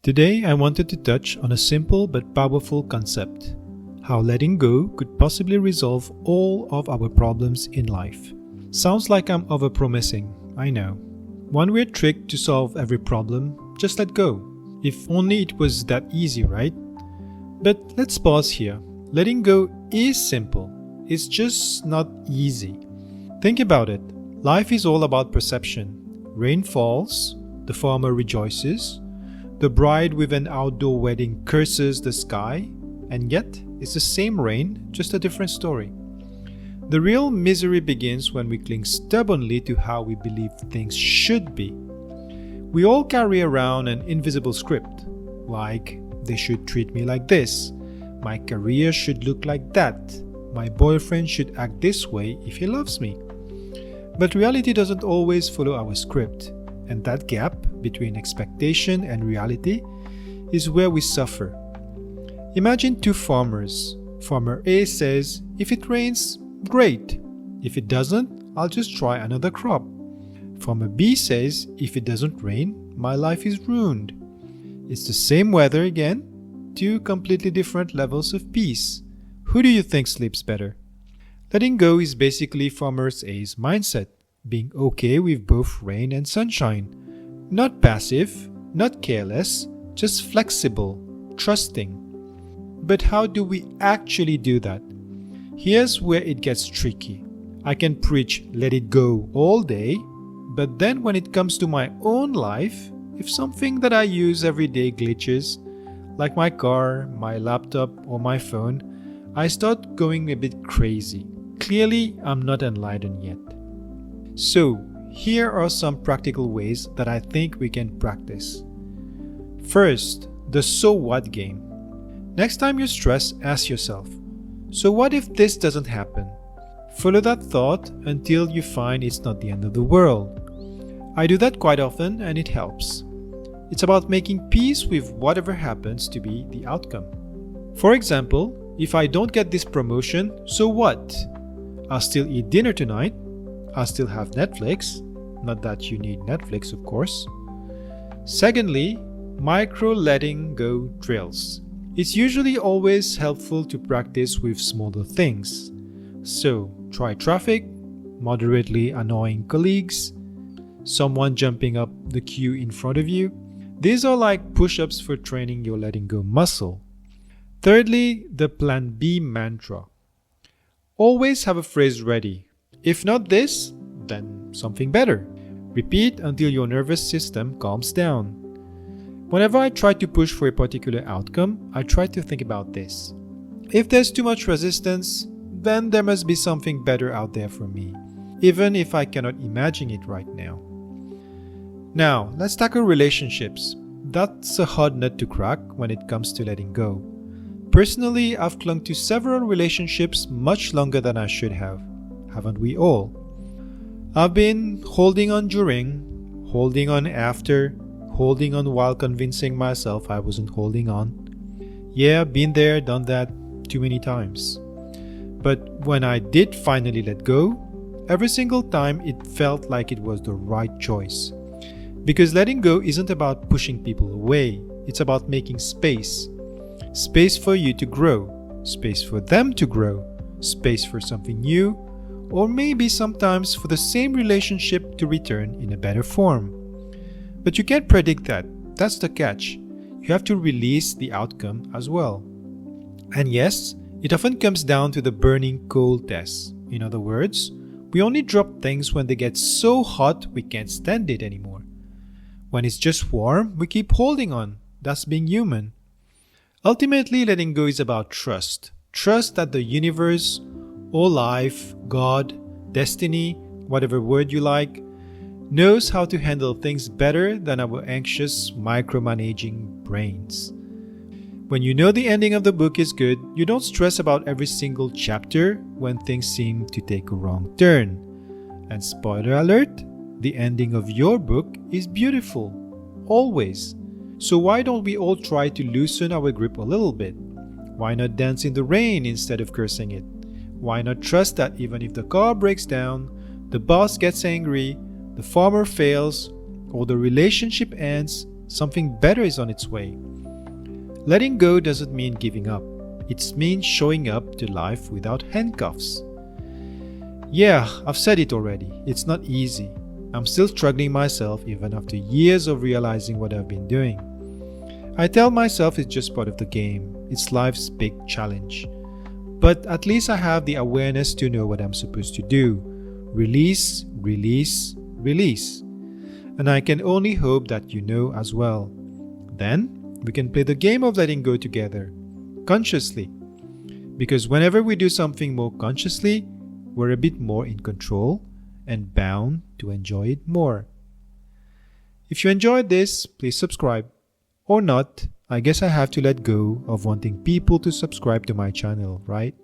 Today I wanted to touch on a simple but powerful concept: how letting go could possibly resolve all of our problems in life. Sounds like I'm overpromising, I know. One weird trick to solve every problem: just let go. If only it was that easy, right? But let's pause here. Letting go is simple. It's just not easy. Think about it. Life is all about perception. Rain falls, the farmer rejoices, the bride with an outdoor wedding curses the sky, and yet it's the same rain, just a different story. The real misery begins when we cling stubbornly to how we believe things should be. We all carry around an invisible script, like they should treat me like this, my career should look like that, my boyfriend should act this way if he loves me. But reality doesn't always follow our script, and that gap between expectation and reality is where we suffer. Imagine two farmers. Farmer A says, if it rains, great. If it doesn't, I'll just try another crop. Farmer B says, if it doesn't rain, my life is ruined. It's the same weather again, two completely different levels of peace. Who do you think sleeps better? Letting go is basically Farmer A's mindset, being okay with both rain and sunshine. Not passive, not careless, just flexible, trusting. But how do we actually do that? Here's where it gets tricky. I can preach let it go all day, but then when it comes to my own life, if something that I use every day glitches, like my car, my laptop, or my phone, I start going a bit crazy. Clearly, I'm not enlightened yet. So, here are some practical ways that I think we can practice. First, the so what game. Next time you're stressed, ask yourself, so what if this doesn't happen? Follow that thought until you find it's not the end of the world. I do that quite often and it helps. It's about making peace with whatever happens to be the outcome. For example, if I don't get this promotion, so what? I'll still eat dinner tonight. I'll still have Netflix. Not that you need Netflix, of course. Secondly, micro letting go drills. It's usually always helpful to practice with smaller things. So, try traffic, moderately annoying colleagues, someone jumping up the queue in front of you. These are like push-ups for training your letting go muscle. Thirdly, the Plan B mantra. Always have a phrase ready. If not this, then something better. Repeat until your nervous system calms down. Whenever I try to push for a particular outcome, I try to think about this. If there's too much resistance, then there must be something better out there for me, even if I cannot imagine it right now. Now, let's tackle relationships. That's a hard nut to crack when it comes to letting go. Personally, I've clung to several relationships much longer than I should have. Haven't we all? I've been holding on during, holding on after, holding on while convincing myself I wasn't holding on. Yeah, been there, done that too many times. But when I did finally let go, every single time it felt like it was the right choice. Because letting go isn't about pushing people away, it's about making space. Space for you to grow, space for them to grow, space for something new, or maybe sometimes for the same relationship to return in a better form. But you can't predict that. That's the catch. You have to release the outcome as well. And yes, it often comes down to the burning coal test. In other words, we only drop things when they get so hot we can't stand it anymore. When it's just warm, we keep holding on. That's being human. Ultimately, letting go is about trust. Trust that the universe, or life, God, destiny, whatever word you like, knows how to handle things better than our anxious, micromanaging brains. When you know the ending of the book is good, you don't stress about every single chapter when things seem to take a wrong turn. And spoiler alert, the ending of your book is beautiful. Always. So why don't we all try to loosen our grip a little bit? Why not dance in the rain instead of cursing it? Why not trust that even if the car breaks down, the boss gets angry, the farmer fails, or the relationship ends, Something better is on its way. Letting go doesn't mean giving up. It means showing up to life without handcuffs. Yeah, I've said it already. It's not easy. I'm still struggling myself even after years of realizing what I've been doing. I tell myself it's just part of the game. It's life's big challenge. But at least I have the awareness to know what I'm supposed to do. Release, release, release. And I can only hope that you know as well. Then, we can play the game of letting go together, consciously. Because whenever we do something more consciously, we're a bit more in control and bound to enjoy it more. If you enjoyed this, please subscribe. Or not, I guess I have to let go of wanting people to subscribe to my channel, right?